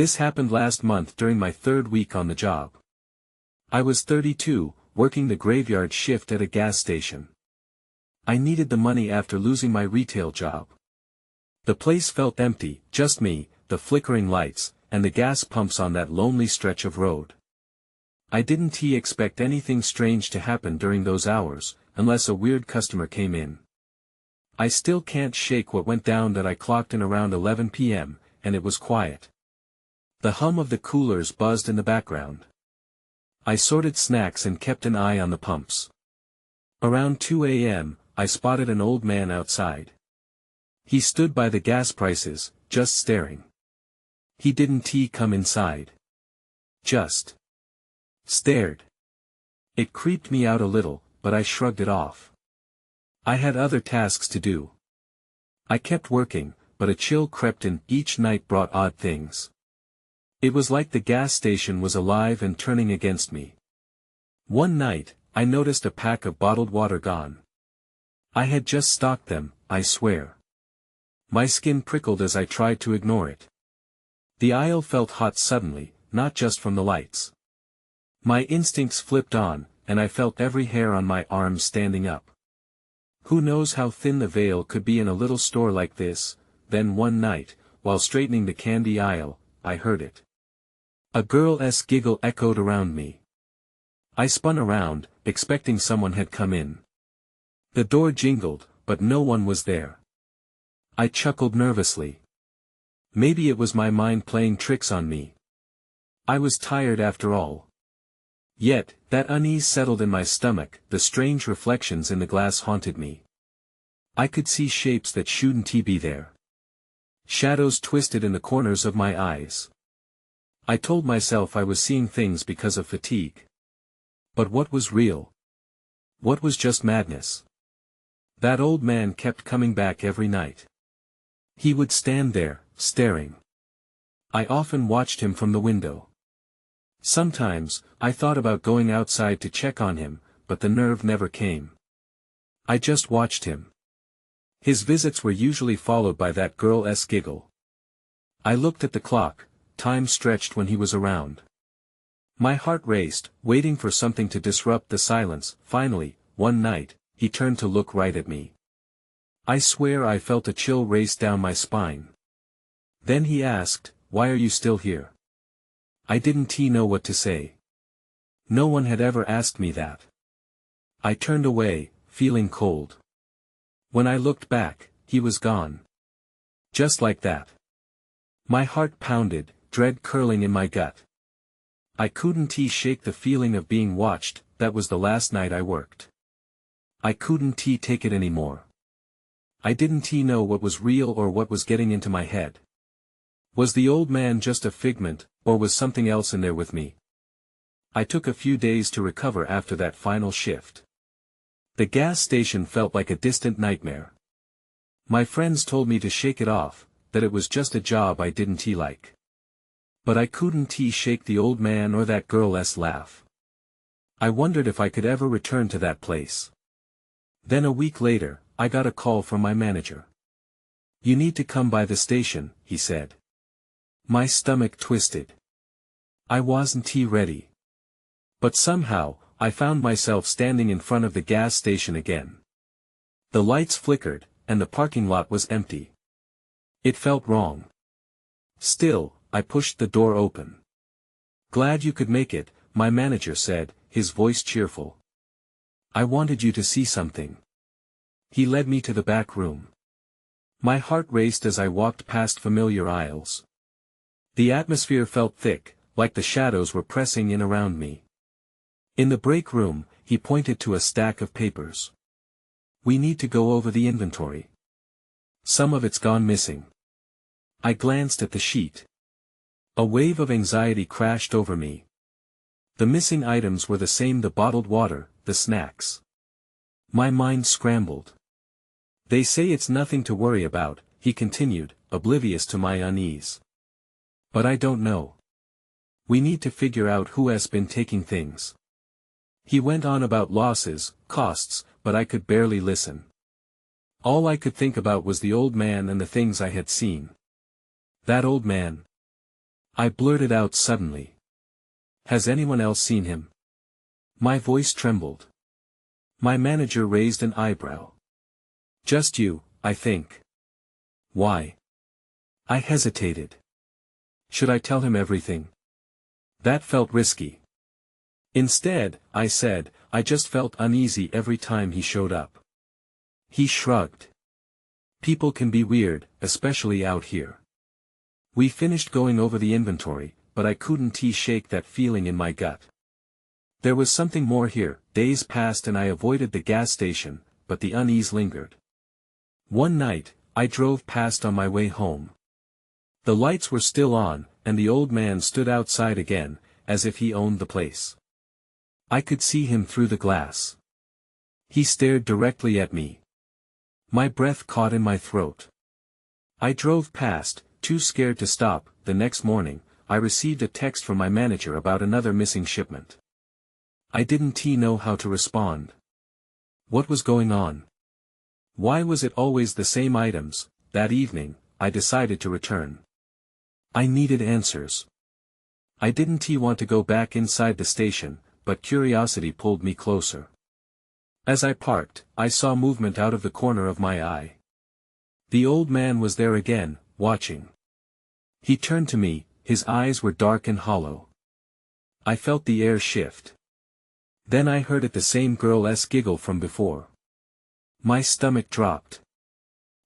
This happened last month during my 3rd week on the job. I was 32, working the graveyard shift at a gas station. I needed the money after losing my retail job. The place felt empty, just me, the flickering lights, and the gas pumps on that lonely stretch of road. I didn't expect anything strange to happen during those hours, unless a weird customer came in. I still can't shake what went down that I clocked in around 11 p.m., and it was quiet. The hum of the coolers buzzed in the background. I sorted snacks and kept an eye on the pumps. Around 2 a.m., I spotted an old man outside. He stood by the gas prices, just staring. He didn't come inside. Just stared. It creeped me out a little, but I shrugged it off. I had other tasks to do. I kept working, but a chill crept in. Each night brought odd things. It was like the gas station was alive and turning against me. One night, I noticed a pack of bottled water gone. I had just stocked them, I swear. My skin prickled as I tried to ignore it. The aisle felt hot suddenly, not just from the lights. My instincts flipped on, and I felt every hair on my arms standing up. Who knows how thin the veil could be in a little store like this? Then one night, while straightening the candy aisle, I heard it. A girl's giggle echoed around me. I spun around, expecting someone had come in. The door jingled, but no one was there. I chuckled nervously. Maybe it was my mind playing tricks on me. I was tired after all. Yet, that unease settled in my stomach. The strange reflections in the glass haunted me. I could see shapes that shouldn't be there. Shadows twisted in the corners of my eyes. I told myself I was seeing things because of fatigue. But what was real? What was just madness? That old man kept coming back every night. He would stand there, staring. I often watched him from the window. Sometimes, I thought about going outside to check on him, but the nerve never came. I just watched him. His visits were usually followed by that girl's giggle. I looked at the clock. Time stretched when he was around. My heart raced, waiting for something to disrupt the silence. Finally, one night, he turned to look right at me. I swear I felt a chill race down my spine. Then he asked, "Why are you still here?" I didn't know what to say. No one had ever asked me that. I turned away, feeling cold. When I looked back, he was gone. Just like that. My heart pounded, dread curling in my gut. I couldn't shake the feeling of being watched. That was the last night I worked. I couldn't take it anymore. I didn't know what was real or what was getting into my head. Was the old man just a figment, or was something else in there with me? I took a few days to recover after that final shift. The gas station felt like a distant nightmare. My friends told me to shake it off, that it was just a job I didn't like. But I couldn't shake the old man or that girl's laugh. I wondered if I could ever return to that place. Then a week later, I got a call from my manager. "You need to come by the station," he said. My stomach twisted. I wasn't ready. But somehow, I found myself standing in front of the gas station again. The lights flickered, and the parking lot was empty. It felt wrong. Still, I pushed the door open. "Glad you could make it," my manager said, his voice cheerful. "I wanted you to see something." He led me to the back room. My heart raced as I walked past familiar aisles. The atmosphere felt thick, like the shadows were pressing in around me. In the break room, he pointed to a stack of papers. "We need to go over the inventory. Some of it's gone missing." I glanced at the sheet. A wave of anxiety crashed over me. The missing items were the same: the bottled water, the snacks. My mind scrambled. "They say it's nothing to worry about," he continued, oblivious to my unease. "But I don't know. We need to figure out who has been taking things." He went on about losses, costs, but I could barely listen. All I could think about was the old man and the things I had seen. That old man. I blurted out suddenly. Has anyone else seen him? My voice trembled. My manager raised an eyebrow. Just you, I think. Why? I hesitated. Should I tell him everything? That felt risky. Instead, I said, I just felt uneasy every time he showed up. He shrugged. People can be weird, especially out here. We finished going over the inventory, but I couldn't shake that feeling in my gut. There was something more here. Days passed and I avoided the gas station, but the unease lingered. One night, I drove past on my way home. The lights were still on, and the old man stood outside again, as if he owned the place. I could see him through the glass. He stared directly at me. My breath caught in my throat. I drove past, too scared to stop. The next morning, I received a text from my manager about another missing shipment. I didn't know how to respond. What was going on? Why was it always the same items? That evening, I decided to return. I needed answers. I didn't want to go back inside the station, but curiosity pulled me closer. As I parked, I saw movement out of the corner of my eye. The old man was there again, watching. He turned to me, his eyes were dark and hollow. I felt the air shift. Then I heard it, the same girl's giggle from before. My stomach dropped.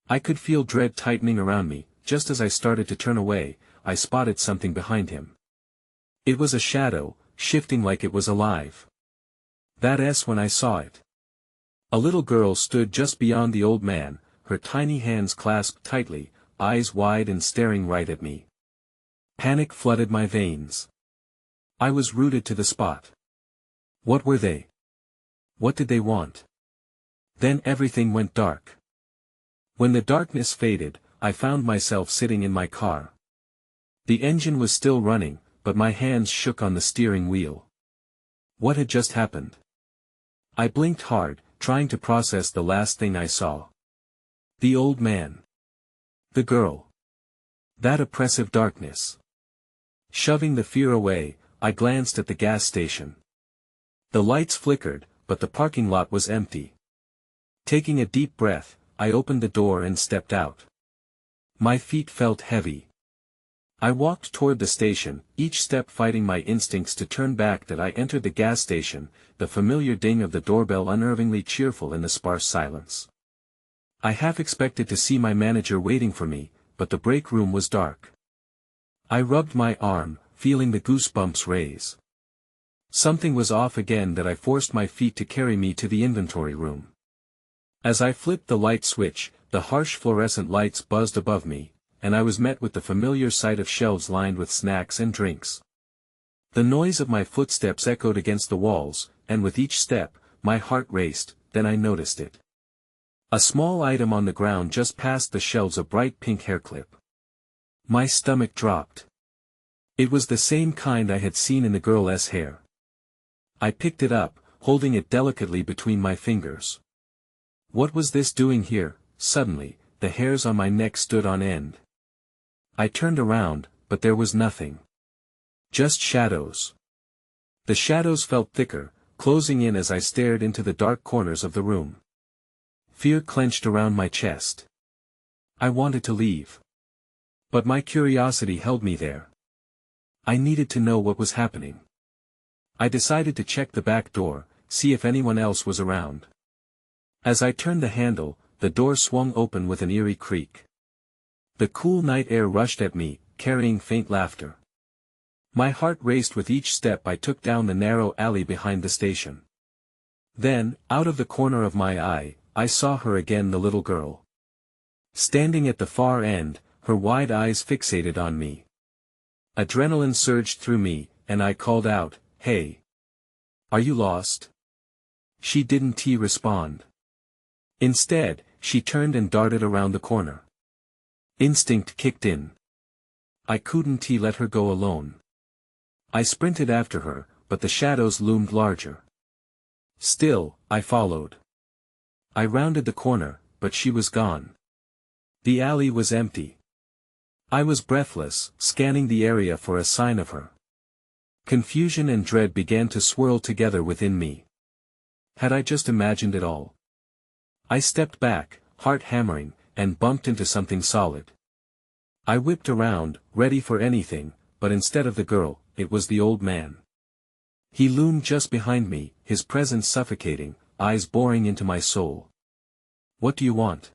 I could feel dread tightening around me. Just as I started to turn away, I spotted something behind him. It was a shadow, shifting like it was alive. That's when I saw it. A little girl stood just beyond the old man, her tiny hands clasped tightly, eyes wide and staring right at me. Panic flooded my veins. I was rooted to the spot. What were they? What did they want? Then everything went dark. When the darkness faded, I found myself sitting in my car. The engine was still running, but my hands shook on the steering wheel. What had just happened? I blinked hard, trying to process the last thing I saw. The old man. The girl. That oppressive darkness. Shoving the fear away, I glanced at the gas station. The lights flickered, but the parking lot was empty. Taking a deep breath, I opened the door and stepped out. My feet felt heavy. I walked toward the station, each step fighting my instincts to turn back. That I entered the gas station, the familiar ding of the doorbell unnervingly cheerful in the sparse silence. I half expected to see my manager waiting for me, but the break room was dark. I rubbed my arm, feeling the goosebumps raise. Something was off again. That I forced my feet to carry me to the inventory room. As I flipped the light switch, the harsh fluorescent lights buzzed above me, and I was met with the familiar sight of shelves lined with snacks and drinks. The noise of my footsteps echoed against the walls, and with each step, my heart raced. Then I noticed it. A small item on the ground just past the shelves, a bright pink hair clip. My stomach dropped. It was the same kind I had seen in the girl's hair. I picked it up, holding it delicately between my fingers. What was this doing here? Suddenly, the hairs on my neck stood on end. I turned around, but there was nothing. Just shadows. The shadows felt thicker, closing in as I stared into the dark corners of the room. Fear clenched around my chest. I wanted to leave. But my curiosity held me there. I needed to know what was happening. I decided to check the back door, see if anyone else was around. As I turned the handle, the door swung open with an eerie creak. The cool night air rushed at me, carrying faint laughter. My heart raced with each step I took down the narrow alley behind the station. Then, out of the corner of my eye, I saw her again, the little girl. Standing at the far end, her wide eyes fixated on me. Adrenaline surged through me, and I called out, "Hey! Are you lost?" She didn't respond. Instead, she turned and darted around the corner. Instinct kicked in. I couldn't let her go alone. I sprinted after her, but the shadows loomed larger. Still, I followed. I rounded the corner, but she was gone. The alley was empty. I was breathless, scanning the area for a sign of her. Confusion and dread began to swirl together within me. Had I just imagined it all? I stepped back, heart hammering, and bumped into something solid. I whipped around, ready for anything, but instead of the girl, it was the old man. He loomed just behind me, his presence suffocating, eyes boring into my soul. "What do you want?"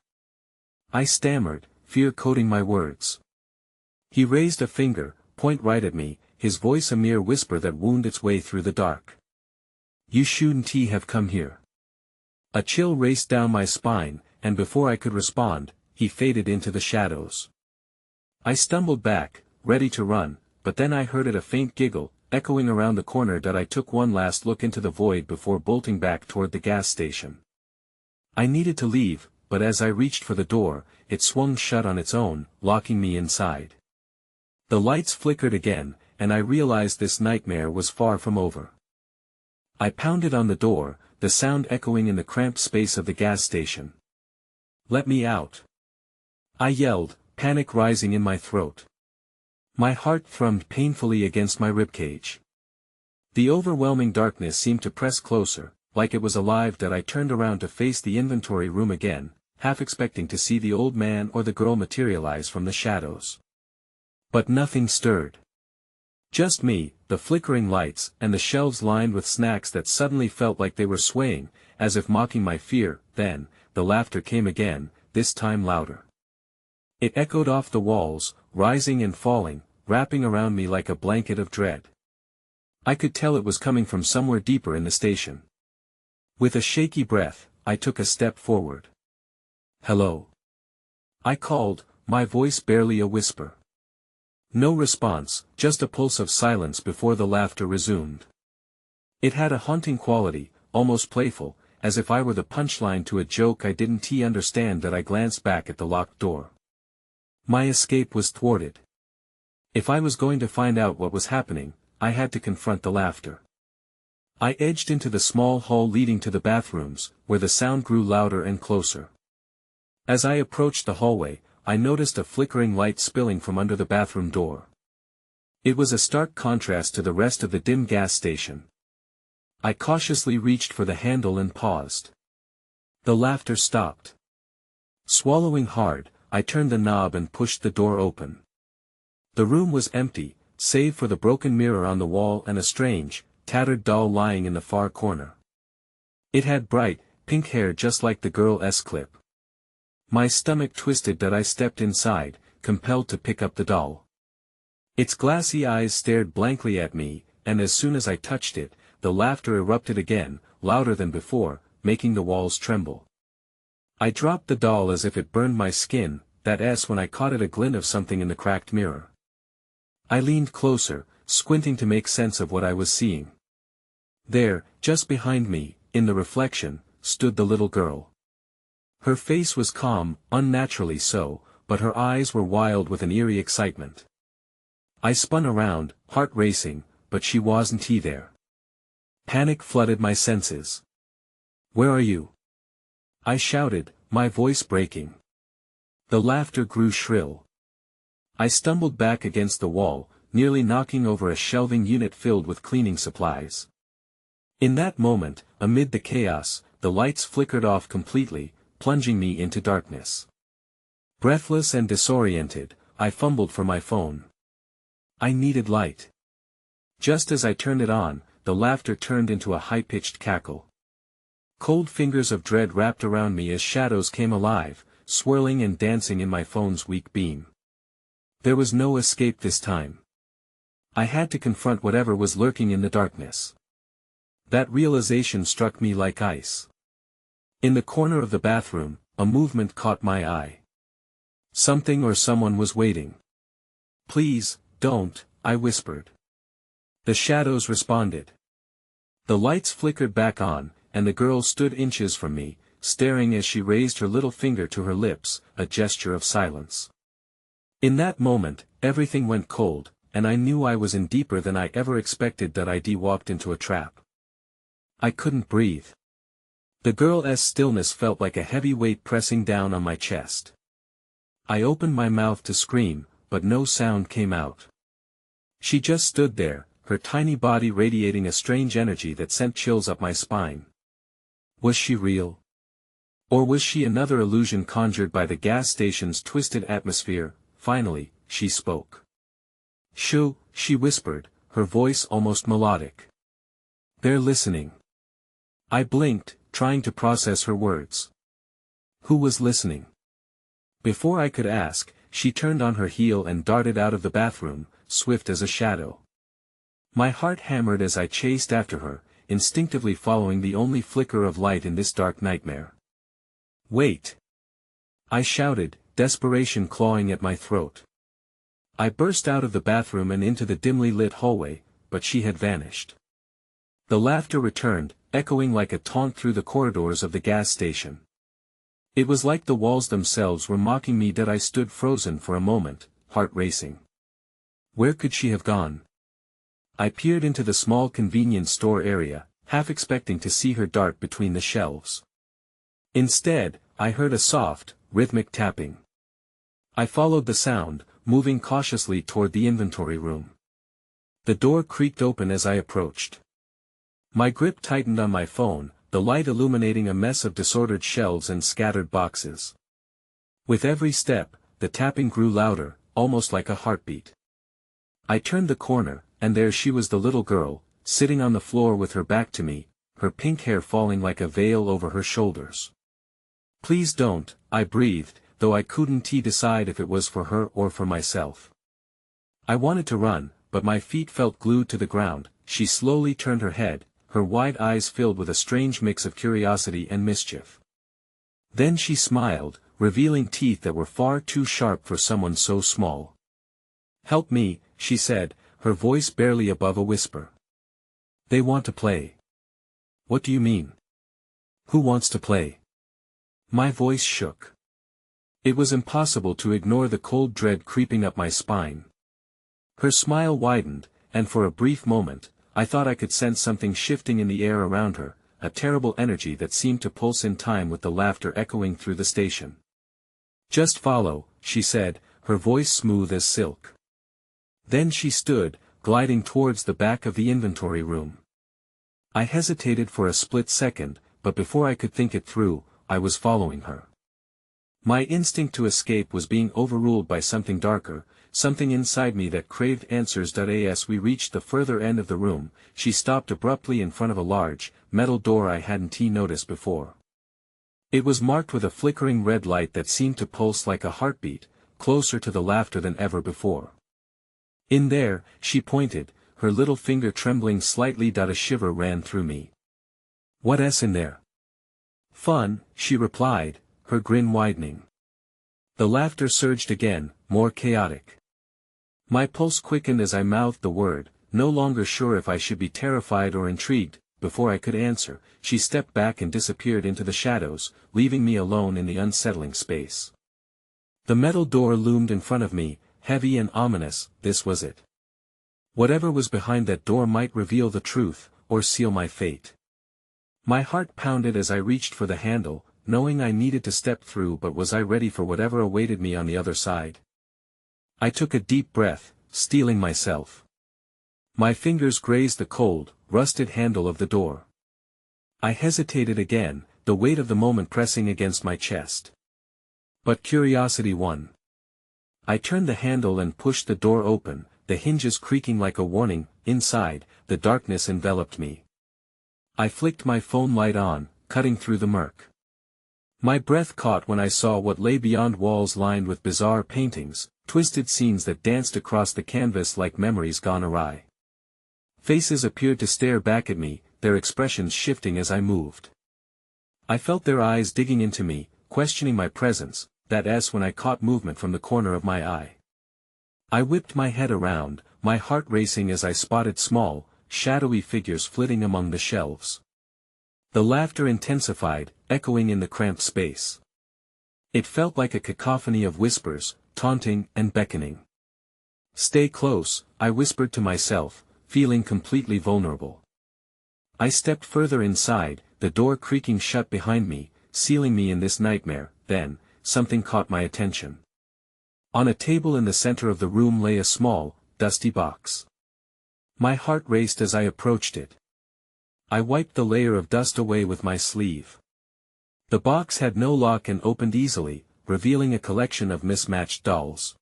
I stammered, fear coating my words. He raised a finger, point right at me, his voice a mere whisper that wound its way through the dark. "You shouldn't have come here." A chill raced down my spine, and before I could respond, he faded into the shadows. I stumbled back, ready to run, but then I heard a faint giggle, echoing around the corner that I took one last look into the void before bolting back toward the gas station. I needed to leave, but as I reached for the door, it swung shut on its own, locking me inside. The lights flickered again, and I realized this nightmare was far from over. I pounded on the door, the sound echoing in the cramped space of the gas station. "Let me out!" I yelled, panic rising in my throat. My heart thrummed painfully against my ribcage. The overwhelming darkness seemed to press closer, like it was alive that I turned around to face the inventory room again, half expecting to see the old man or the girl materialize from the shadows. But nothing stirred. Just me, the flickering lights, and the shelves lined with snacks that suddenly felt like they were swaying, as if mocking my fear. Then, the laughter came again, this time louder. It echoed off the walls, rising and falling, wrapping around me like a blanket of dread. I could tell it was coming from somewhere deeper in the station. With a shaky breath, I took a step forward. "Hello?" I called, my voice barely a whisper. No response, just a pulse of silence before the laughter resumed. It had a haunting quality, almost playful, as if I were the punchline to a joke I didn't understand. That I glanced back at the locked door. My escape was thwarted. If I was going to find out what was happening, I had to confront the laughter. I edged into the small hall leading to the bathrooms, where the sound grew louder and closer. As I approached the hallway, I noticed a flickering light spilling from under the bathroom door. It was a stark contrast to the rest of the dim gas station. I cautiously reached for the handle and paused. The laughter stopped. Swallowing hard, I turned the knob and pushed the door open. The room was empty, save for the broken mirror on the wall and a strange, tattered doll lying in the far corner. It had bright, pink hair just like the girl escalate. My stomach twisted that I stepped inside, compelled to pick up the doll. Its glassy eyes stared blankly at me, and as soon as I touched it, the laughter erupted again, louder than before, making the walls tremble. I dropped the doll as if it burned my skin, that s when I caught a glint of something in the cracked mirror. I leaned closer, squinting to make sense of what I was seeing. There, just behind me, in the reflection, stood the little girl. Her face was calm, unnaturally so, but her eyes were wild with an eerie excitement. I spun around, heart racing, but she wasn't there. Panic flooded my senses. "Where are you?" I shouted, my voice breaking. The laughter grew shrill. I stumbled back against the wall, nearly knocking over a shelving unit filled with cleaning supplies. In that moment, amid the chaos, the lights flickered off completely, plunging me into darkness. Breathless and disoriented, I fumbled for my phone. I needed light. Just as I turned it on, the laughter turned into a high-pitched cackle. Cold fingers of dread wrapped around me as shadows came alive, swirling and dancing in my phone's weak beam. There was no escape this time. I had to confront whatever was lurking in the darkness. That realization struck me like ice. In the corner of the bathroom, a movement caught my eye. Something or someone was waiting. "Please, don't," I whispered. The shadows responded. The lights flickered back on, and the girl stood inches from me, staring as she raised her little finger to her lips, a gesture of silence. In that moment, everything went cold, and I knew I was in deeper than I ever expected. That I walked into a trap. I couldn't breathe. The girl's stillness felt like a heavy weight pressing down on my chest. I opened my mouth to scream, but no sound came out. She just stood there, her tiny body radiating a strange energy that sent chills up my spine. Was she real? Or was she another illusion conjured by the gas station's twisted atmosphere? Finally, she spoke. "Shoo," she whispered, her voice almost melodic. "They're listening." I blinked, trying to process her words. Who was listening? Before I could ask, she turned on her heel and darted out of the bathroom, swift as a shadow. My heart hammered as I chased after her, instinctively following the only flicker of light in this dark nightmare. "Wait!" I shouted, desperation clawing at my throat. I burst out of the bathroom and into the dimly lit hallway, but she had vanished. The laughter returned, echoing like a taunt through the corridors of the gas station. It was like the walls themselves were mocking me that I stood frozen for a moment, heart racing. Where could she have gone? I peered into the small convenience store area, half expecting to see her dart between the shelves. Instead, I heard a soft, rhythmic tapping. I followed the sound, moving cautiously toward the inventory room. The door creaked open as I approached. My grip tightened on my phone, the light illuminating a mess of disordered shelves and scattered boxes. With every step, the tapping grew louder, almost like a heartbeat. I turned the corner, and there she was, the little girl, sitting on the floor with her back to me, her pink hair falling like a veil over her shoulders. "Please don't," I breathed, though I couldn't decide if it was for her or for myself. I wanted to run, but my feet felt glued to the ground. She slowly turned her head, her wide eyes filled with a strange mix of curiosity and mischief. Then she smiled, revealing teeth that were far too sharp for someone so small. "Help me," she said, her voice barely above a whisper. "They want to play." "What do you mean? Who wants to play?" My voice shook. It was impossible to ignore the cold dread creeping up my spine. Her smile widened, and for a brief moment, I thought I could sense something shifting in the air around her, a terrible energy that seemed to pulse in time with the laughter echoing through the station. "Just follow," she said, her voice smooth as silk. Then she stood, gliding towards the back of the inventory room. I hesitated for a split second, but before I could think it through, I was following her. My instinct to escape was being overruled by something darker, something inside me that craved answers. As we reached the further end of the room, she stopped abruptly in front of a large, metal door I hadn't noticed before. It was marked with a flickering red light that seemed to pulse like a heartbeat, closer to the laughter than ever before. "In there," she pointed, her little finger trembling slightly. A shiver ran through me. "What's in there?" "Fun," she replied, her grin widening. The laughter surged again, more chaotic. My pulse quickened as I mouthed the word, no longer sure if I should be terrified or intrigued. Before I could answer, she stepped back and disappeared into the shadows, leaving me alone in the unsettling space. The metal door loomed in front of me, heavy and ominous. This was it. Whatever was behind that door might reveal the truth, or seal my fate. My heart pounded as I reached for the handle, knowing I needed to step through, but was I ready for whatever awaited me on the other side? I took a deep breath, steeling myself. My fingers grazed the cold, rusted handle of the door. I hesitated again, the weight of the moment pressing against my chest. But curiosity won. I turned the handle and pushed the door open, the hinges creaking like a warning. Inside, the darkness enveloped me. I flicked my phone light on, cutting through the murk. My breath caught when I saw what lay beyond, walls lined with bizarre paintings, twisted scenes that danced across the canvas like memories gone awry. Faces appeared to stare back at me, their expressions shifting as I moved. I felt their eyes digging into me, questioning my presence. That's when I caught movement from the corner of my eye. I whipped my head around, my heart racing as I spotted small, shadowy figures flitting among the shelves. The laughter intensified, echoing in the cramped space. It felt like a cacophony of whispers, taunting and beckoning. "Stay close," I whispered to myself, feeling completely vulnerable. I stepped further inside, the door creaking shut behind me, sealing me in this nightmare. Then, something caught my attention. On a table in the center of the room lay a small, dusty box. My heart raced as I approached it. I wiped the layer of dust away with my sleeve. The box had no lock and opened easily, revealing a collection of mismatched dolls.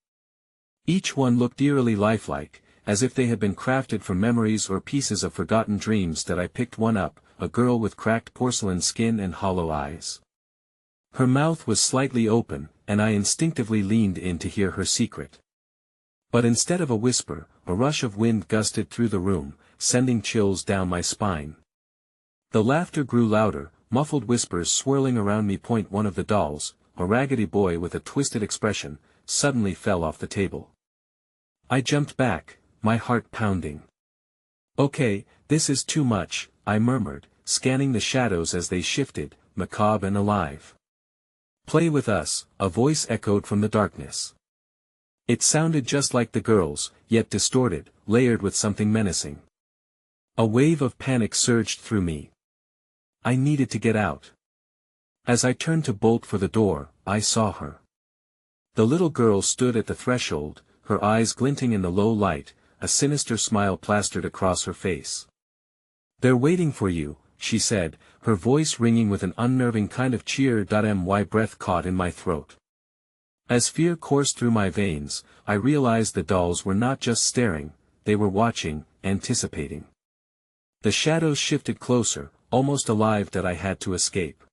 Each one looked eerily lifelike, as if they had been crafted from memories or pieces of forgotten dreams. That I picked one up, a girl with cracked porcelain skin and hollow eyes. Her mouth was slightly open, and I instinctively leaned in to hear her secret. But instead of a whisper, a rush of wind gusted through the room, sending chills down my spine. The laughter grew louder, muffled whispers swirling around me. One of the dolls, a raggedy boy with a twisted expression, suddenly fell off the table. I jumped back, my heart pounding. "Okay, this is too much," I murmured, scanning the shadows as they shifted, macabre and alive. "Play with us," a voice echoed from the darkness. It sounded just like the girl's, yet distorted, layered with something menacing. A wave of panic surged through me. I needed to get out. As I turned to bolt for the door, I saw her. The little girl stood at the threshold, her eyes glinting in the low light, a sinister smile plastered across her face. "They're waiting for you," she said, her voice ringing with an unnerving kind of cheer. My breath caught in my throat. As fear coursed through my veins, I realized the dolls were not just staring, they were watching, anticipating. The shadows shifted closer, almost alive. That I had to escape.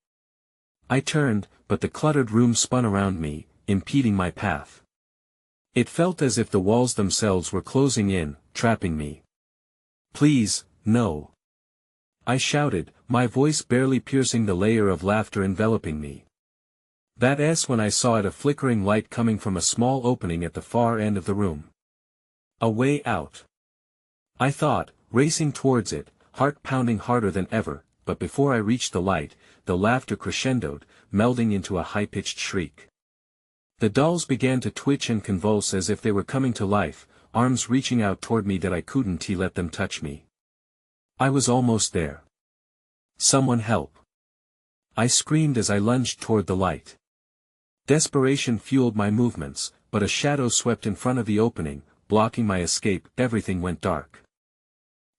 I turned, but the cluttered room spun around me, impeding my path. It felt as if the walls themselves were closing in, trapping me. "Please, no!" I shouted, my voice barely piercing the layer of laughter enveloping me. That's when I saw a flickering light coming from a small opening at the far end of the room. A way out. I thought, racing towards it, heart pounding harder than ever, but before I reached the light, the laughter crescendoed, melding into a high-pitched shriek. The dolls began to twitch and convulse as if they were coming to life, arms reaching out toward me. That I couldn't let them touch me. I was almost there. "Someone help!" I screamed as I lunged toward the light. Desperation fueled my movements, but a shadow swept in front of the opening, blocking my escape. Everything went dark.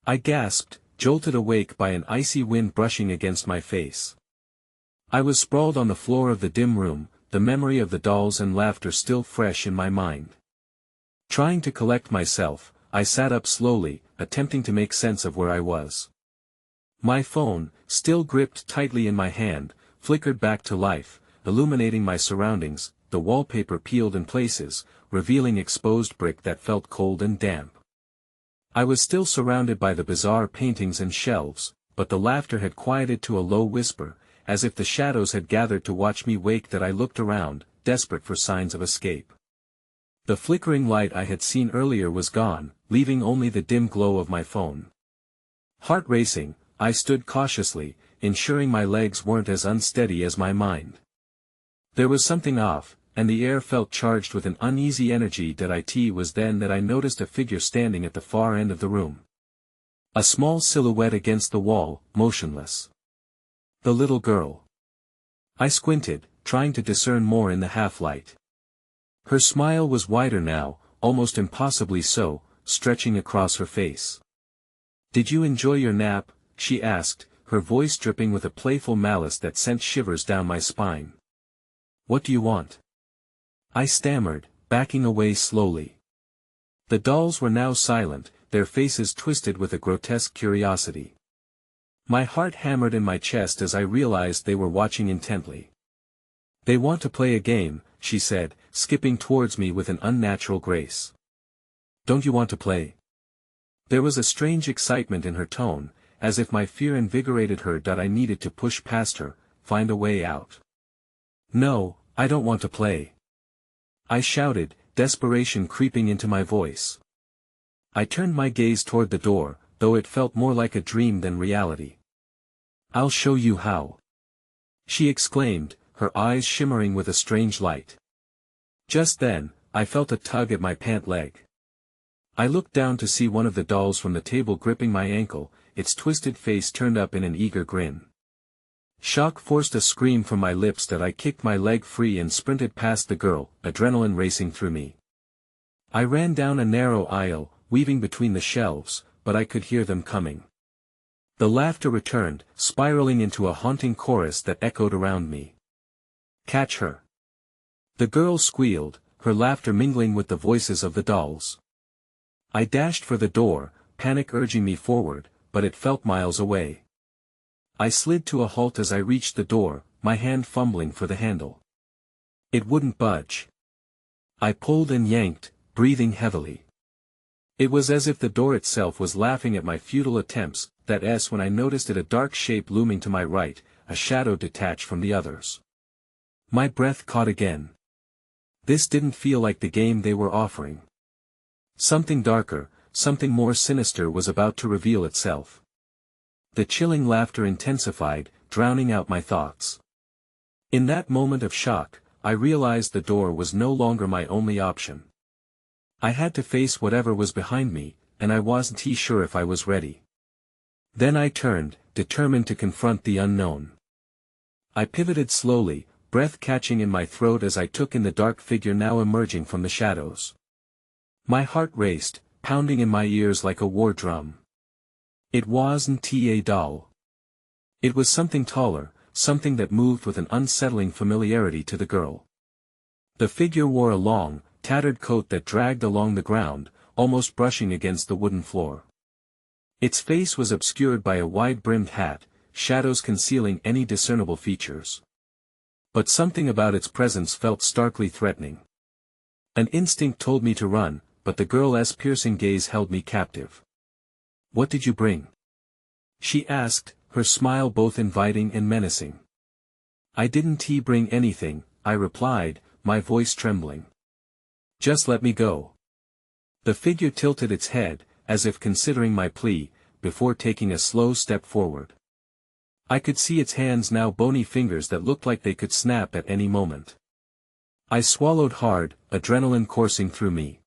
I gasped, jolted awake by an icy wind brushing against my face. I was sprawled on the floor of the dim room, the memory of the dolls and laughter still fresh in my mind. Trying to collect myself, I sat up slowly, attempting to make sense of where I was. My phone, still gripped tightly in my hand, flickered back to life, illuminating my surroundings. The wallpaper peeled in places, revealing exposed brick that felt cold and damp. I was still surrounded by the bizarre paintings and shelves, but the laughter had quieted to a low whisper, as if the shadows had gathered to watch me wake. That I looked around, desperate for signs of escape. The flickering light I had seen earlier was gone, leaving only the dim glow of my phone. Heart racing, I stood cautiously, ensuring my legs weren't as unsteady as my mind. There was something off, and the air felt charged with an uneasy energy. It was then that I noticed a figure standing at the far end of the room. A small silhouette against the wall, motionless. The little girl. I squinted, trying to discern more in the half-light. Her smile was wider now, almost impossibly so, stretching across her face. "Did you enjoy your nap?" she asked, her voice dripping with a playful malice that sent shivers down my spine. "What do you want?" I stammered, backing away slowly. The dolls were now silent, their faces twisted with a grotesque curiosity. My heart hammered in my chest as I realized they were watching intently. "They want to play a game," she said, skipping towards me with an unnatural grace. "Don't you want to play?" There was a strange excitement in her tone, as if my fear invigorated her. I needed to push past her, find a way out. "No, I don't want to play," I shouted, desperation creeping into my voice. I turned my gaze toward the door, though it felt more like a dream than reality. "I'll show you how," she exclaimed, her eyes shimmering with a strange light. Just then, I felt a tug at my pant leg. I looked down to see one of the dolls from the table gripping my ankle, its twisted face turned up in an eager grin. Shock forced a scream from my lips that I kicked my leg free and sprinted past the girl, adrenaline racing through me. I ran down a narrow aisle, weaving between the shelves, but I could hear them coming. The laughter returned, spiraling into a haunting chorus that echoed around me. Catch her! The girl squealed, her laughter mingling with the voices of the dolls. I dashed for the door, panic urging me forward, but it felt miles away. I slid to a halt as I reached the door, my hand fumbling for the handle. It wouldn't budge. I pulled and yanked, breathing heavily. It was as if the door itself was laughing at my futile attempts, when I noticed it, a dark shape looming to my right, a shadow detached from the others. My breath caught again. This didn't feel like the game they were offering. Something darker, something more sinister was about to reveal itself. The chilling laughter intensified, drowning out my thoughts. In that moment of shock, I realized the door was no longer my only option. I had to face whatever was behind me, and I wasn't sure if I was ready. Then I turned, determined to confront the unknown. I pivoted slowly, breath catching in my throat as I took in the dark figure now emerging from the shadows. My heart raced, pounding in my ears like a war drum. It wasn't a doll. It was something taller, something that moved with an unsettling familiarity to the girl. The figure wore a long, tattered coat that dragged along the ground, almost brushing against the wooden floor. Its face was obscured by a wide-brimmed hat, shadows concealing any discernible features. But something about its presence felt starkly threatening. An instinct told me to run, but the girl's piercing gaze held me captive. "What did you bring?" she asked, her smile both inviting and menacing. "I didn't bring anything," I replied, my voice trembling. "Just let me go." The figure tilted its head, as if considering my plea, before taking a slow step forward. I could see its hands, now bony fingers that looked like they could snap at any moment. I swallowed hard, adrenaline coursing through me.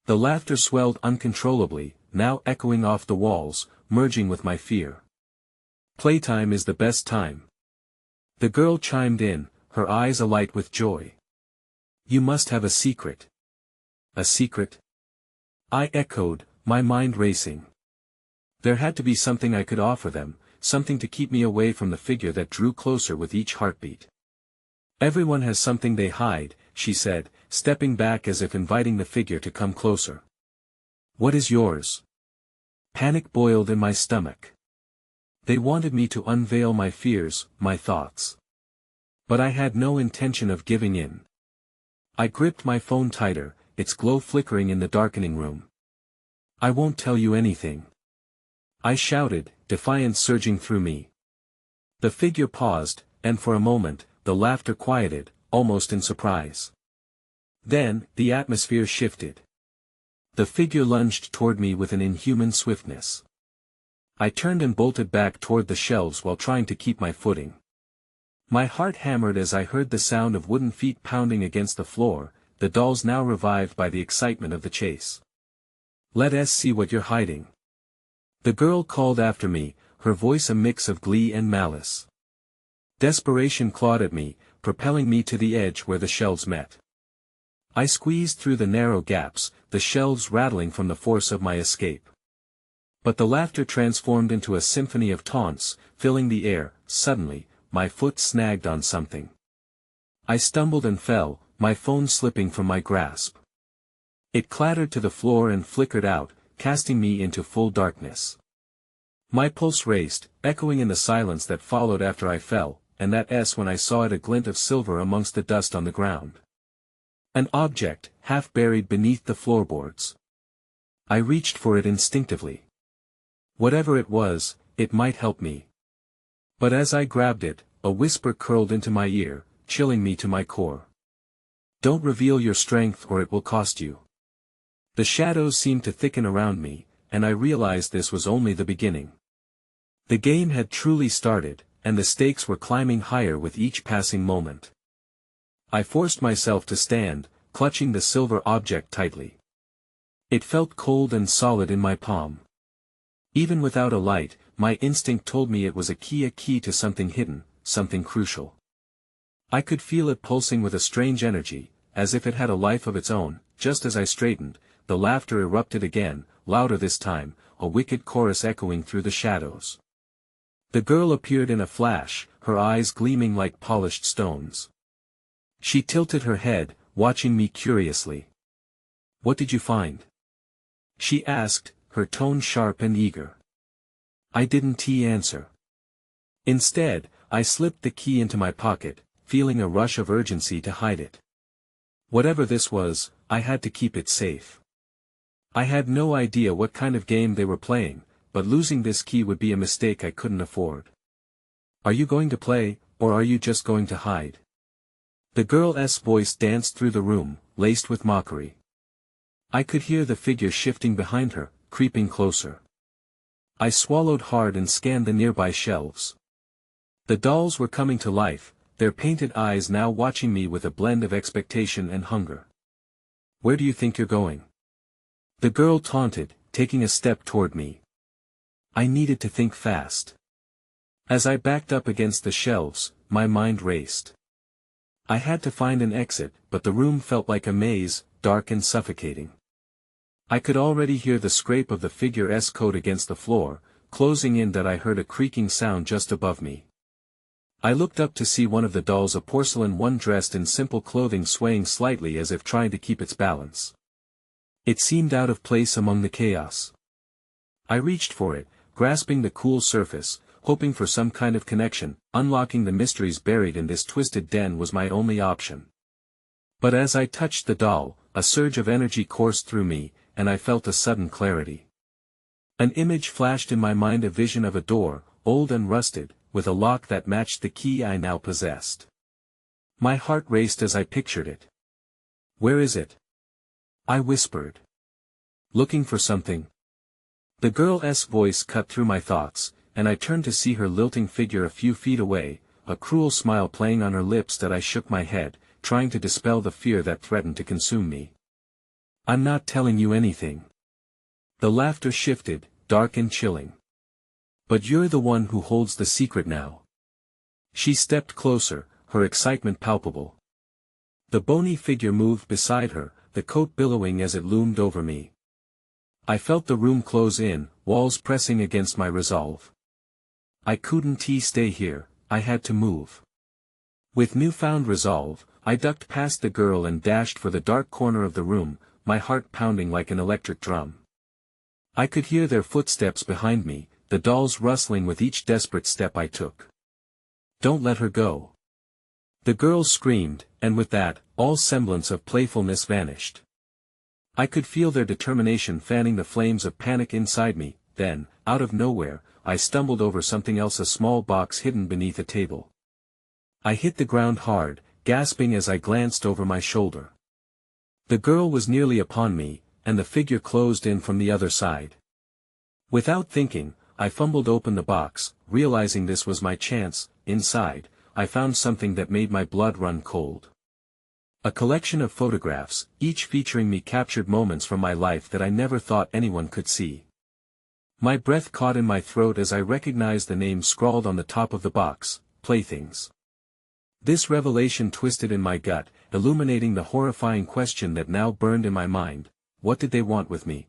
The laughter swelled uncontrollably, now echoing off the walls, merging with my fear. "Playtime is the best time." The girl chimed in, her eyes alight with joy. "You must have a secret." "A secret?" I echoed, my mind racing. There had to be something I could offer them, something to keep me away from the figure that drew closer with each heartbeat. "Everyone has something they hide," she said, stepping back as if inviting the figure to come closer. "What is yours?" Panic boiled in my stomach. They wanted me to unveil my fears, my thoughts. But I had no intention of giving in. I gripped my phone tighter, its glow flickering in the darkening room. "I won't tell you anything," I shouted, defiance surging through me. The figure paused, and for a moment, the laughter quieted, almost in surprise. Then, the atmosphere shifted. The figure lunged toward me with an inhuman swiftness. I turned and bolted back toward the shelves while trying to keep my footing. My heart hammered as I heard the sound of wooden feet pounding against the floor, the dolls now revived by the excitement of the chase. "Let us see what you're hiding," the girl called after me, her voice a mix of glee and malice. Desperation clawed at me, propelling me to the edge where the shelves met. I squeezed through the narrow gaps, the shelves rattling from the force of my escape. But the laughter transformed into a symphony of taunts, filling the air. Suddenly, my foot snagged on something. I stumbled and fell, my phone slipping from my grasp. It clattered to the floor and flickered out, casting me into full darkness. My pulse raced, echoing in the silence that followed after I fell, and when I saw it, a glint of silver amongst the dust on the ground. An object, half buried beneath the floorboards. I reached for it instinctively. Whatever it was, it might help me. But as I grabbed it, a whisper curled into my ear, chilling me to my core. "Don't reveal your strength or it will cost you." The shadows seemed to thicken around me, and I realized this was only the beginning. The game had truly started, and the stakes were climbing higher with each passing moment. I forced myself to stand, clutching the silver object tightly. It felt cold and solid in my palm. Even without a light, my instinct told me it was a key to something hidden, something crucial. I could feel it pulsing with a strange energy, as if it had a life of its own. Just as I straightened, the laughter erupted again, louder this time, a wicked chorus echoing through the shadows. The girl appeared in a flash, her eyes gleaming like polished stones. She tilted her head, watching me curiously. "What did you find?" she asked, her tone sharp and eager. I didn't answer. Instead, I slipped the key into my pocket, feeling a rush of urgency to hide it. Whatever this was, I had to keep it safe. I had no idea what kind of game they were playing, but losing this key would be a mistake I couldn't afford. "Are you going to play, or are you just going to hide?" The girl's voice danced through the room, laced with mockery. I could hear the figure shifting behind her, creeping closer. I swallowed hard and scanned the nearby shelves. The dolls were coming to life, their painted eyes now watching me with a blend of expectation and hunger. "Where do you think you're going?" the girl taunted, taking a step toward me. I needed to think fast. As I backed up against the shelves, my mind raced. I had to find an exit, but the room felt like a maze, dark and suffocating. I could already hear the scrape of the figure's coat against the floor, closing in that I heard a creaking sound just above me. I looked up to see one of the dolls, a porcelain one dressed in simple clothing, swaying slightly as if trying to keep its balance. It seemed out of place among the chaos. I reached for it, grasping the cool surface, hoping for some kind of connection. Unlocking the mysteries buried in this twisted den was my only option. But as I touched the doll, a surge of energy coursed through me, and I felt a sudden clarity. An image flashed in my mind, a vision of a door, old and rusted, with a lock that matched the key I now possessed. My heart raced as I pictured it. "Where is it?" I whispered. "Looking for something?" The girl's voice cut through my thoughts, and I turned to see her lilting figure a few feet away, a cruel smile playing on her lips. That I shook my head, trying to dispel the fear that threatened to consume me. "I'm not telling you anything." The laughter shifted, dark and chilling. "But you're the one who holds the secret now." She stepped closer, her excitement palpable. The bony figure moved beside her, the coat billowing as it loomed over me. I felt the room close in, walls pressing against my resolve. I couldn't stay here, I had to move. With newfound resolve, I ducked past the girl and dashed for the dark corner of the room, my heart pounding like an electric drum. I could hear their footsteps behind me, the dolls rustling with each desperate step I took. "Don't let her go!" the girls screamed, and with that, all semblance of playfulness vanished. I could feel their determination fanning the flames of panic inside me. Then, out of nowhere, I stumbled over something else, a small box hidden beneath a table. I hit the ground hard, gasping as I glanced over my shoulder. The girl was nearly upon me, and the figure closed in from the other side. Without thinking, I fumbled open the box, realizing this was my chance. Inside, I found something that made my blood run cold. A collection of photographs, each featuring me captured moments from my life that I never thought anyone could see. My breath caught in my throat as I recognized the name scrawled on the top of the box, Playthings. This revelation twisted in my gut, illuminating the horrifying question that now burned in my mind: what did they want with me?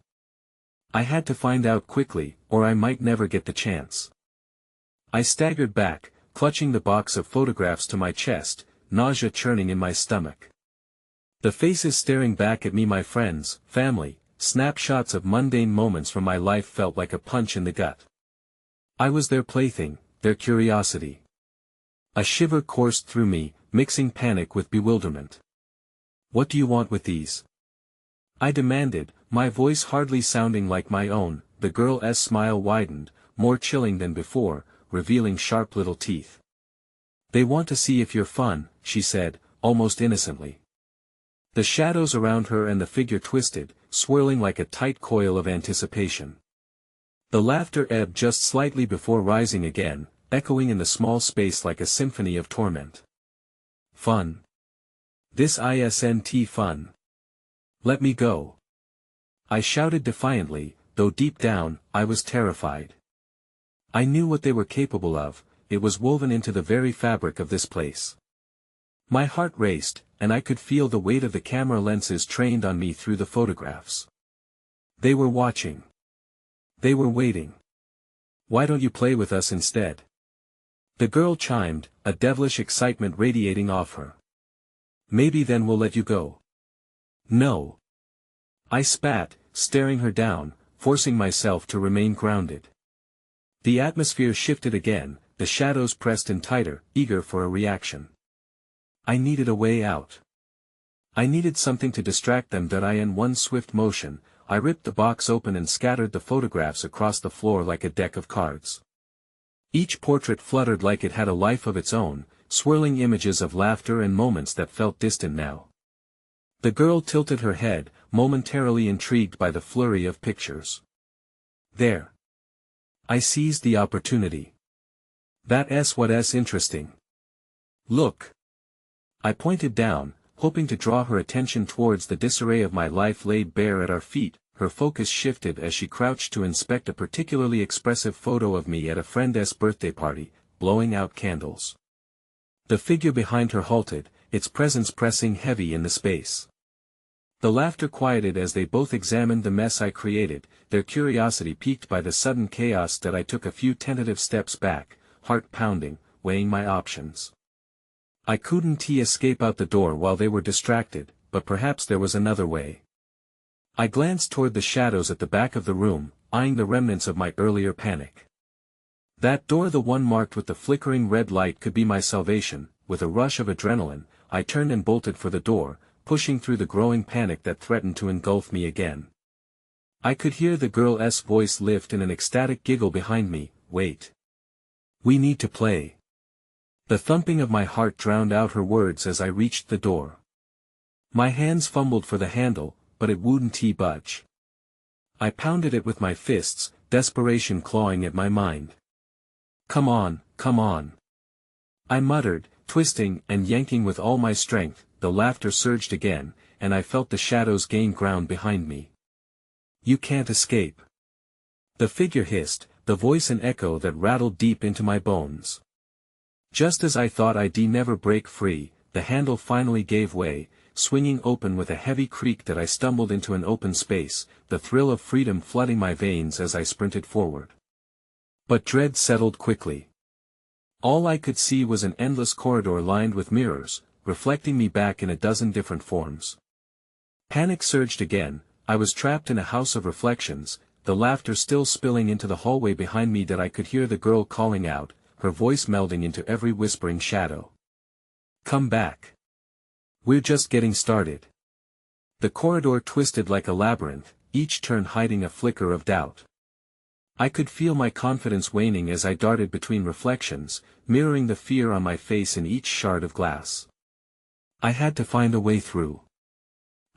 I had to find out quickly, or I might never get the chance. I staggered back, clutching the box of photographs to my chest, nausea churning in my stomach. The faces staring back at me, my friends, family, snapshots of mundane moments from my life, felt like a punch in the gut. I was their plaything, their curiosity. A shiver coursed through me, mixing panic with bewilderment. "What do you want with these?" I demanded, my voice hardly sounding like my own. The girl's smile widened, more chilling than before, revealing sharp little teeth. "They want to see if you're fun," she said, almost innocently. The shadows around her and the figure twisted, swirling like a tight coil of anticipation. The laughter ebbed just slightly before rising again, echoing in the small space like a symphony of torment. "Fun. This isn't fun. Let me go." I shouted defiantly, though deep down, I was terrified. I knew what they were capable of, it was woven into the very fabric of this place. My heart raced, and I could feel the weight of the camera lenses trained on me through the photographs. They were watching. They were waiting. Why don't you play with us instead? The girl chimed, a devilish excitement radiating off her. Maybe then we'll let you go. No. I spat, staring her down, forcing myself to remain grounded. The atmosphere shifted again, the shadows pressed in tighter, eager for a reaction. I needed a way out. I needed something to distract them. In one swift motion, I ripped the box open and scattered the photographs across the floor like a deck of cards. Each portrait fluttered like it had a life of its own, swirling images of laughter and moments that felt distant now. The girl tilted her head, momentarily intrigued by the flurry of pictures. There. I seized the opportunity. That's what's interesting. Look. I pointed down, hoping to draw her attention towards the disarray of my life laid bare at our feet. Her focus shifted as she crouched to inspect a particularly expressive photo of me at a friend's birthday party, blowing out candles. The figure behind her halted, its presence pressing heavy in the space. The laughter quieted as they both examined the mess I created, their curiosity piqued by the sudden chaos. I took a few tentative steps back, heart pounding, weighing my options. I couldn't escape out the door while they were distracted, but perhaps there was another way. I glanced toward the shadows at the back of the room, eyeing the remnants of my earlier panic. That door, the one marked with the flickering red light, could be my salvation. With a rush of adrenaline, I turned and bolted for the door, pushing through the growing panic that threatened to engulf me again. I could hear the girl's voice lift in an ecstatic giggle behind me. Wait. We need to play. The thumping of my heart drowned out her words as I reached the door. My hands fumbled for the handle, but it wouldn't budge. I pounded it with my fists, desperation clawing at my mind. Come on, come on. I muttered, twisting and yanking with all my strength. The laughter surged again, and I felt the shadows gain ground behind me. You can't escape. The figure hissed, the voice an echo that rattled deep into my bones. Just as I thought I'd never break free, the handle finally gave way, swinging open with a heavy creak. I stumbled into an open space, the thrill of freedom flooding my veins as I sprinted forward. But dread settled quickly. All I could see was an endless corridor lined with mirrors, reflecting me back in a dozen different forms. Panic surged again. I was trapped in a house of reflections, the laughter still spilling into the hallway behind me. I could hear the girl calling out, her voice melding into every whispering shadow. Come back. We're just getting started. The corridor twisted like a labyrinth, each turn hiding a flicker of doubt. I could feel my confidence waning as I darted between reflections, mirroring the fear on my face in each shard of glass. I had to find a way through.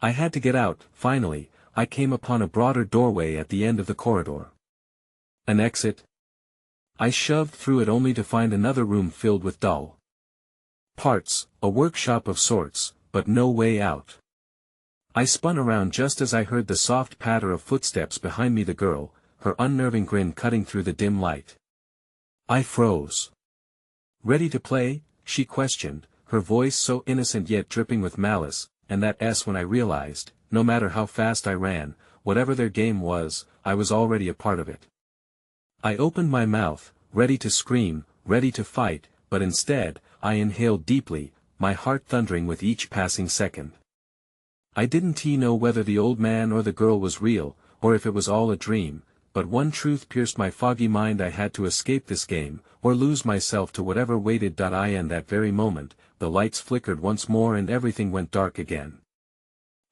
I had to get out. Finally, I came upon a broader doorway at the end of the corridor. An exit? I shoved through it only to find another room filled with dull parts, a workshop of sorts, but no way out. I spun around just as I heard the soft patter of footsteps behind me. The girl, her unnerving grin cutting through the dim light. I froze. Ready to play? She questioned, her voice so innocent yet dripping with malice, and that's when I realized, no matter how fast I ran, whatever their game was, I was already a part of it. I opened my mouth, ready to scream, ready to fight, but instead, I inhaled deeply, my heart thundering with each passing second. I didn't know whether the old man or the girl was real, or if it was all a dream, but one truth pierced my foggy mind: I had to escape this game, or lose myself to whatever waited. In that very moment, the lights flickered once more and everything went dark again.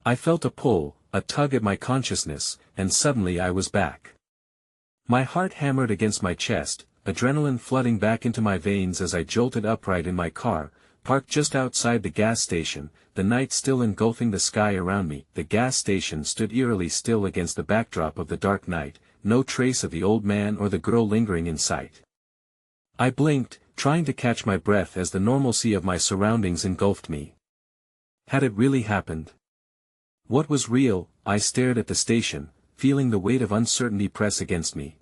I felt a pull, a tug at my consciousness, and suddenly I was back. My heart hammered against my chest, adrenaline flooding back into my veins as I jolted upright in my car, parked just outside the gas station, the night still engulfing the sky around me. The gas station stood eerily still against the backdrop of the dark night, no trace of the old man or the girl lingering in sight. I blinked, trying to catch my breath as the normalcy of my surroundings engulfed me. Had it really happened? What was real? I stared at the station, feeling the weight of uncertainty press against me.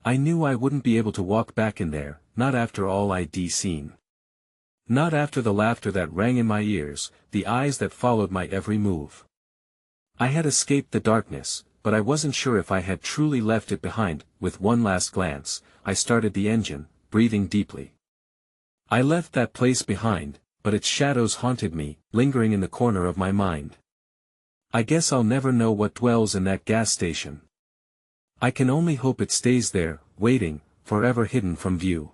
I knew I wouldn't be able to walk back in there, not after all I'd seen. Not after the laughter that rang in my ears, the eyes that followed my every move. I had escaped the darkness, but I wasn't sure if I had truly left it behind. With one last glance, I started the engine, breathing deeply. I left that place behind, but its shadows haunted me, lingering in the corner of my mind. I guess I'll never know what dwells in that gas station. I can only hope it stays there, waiting, forever hidden from view.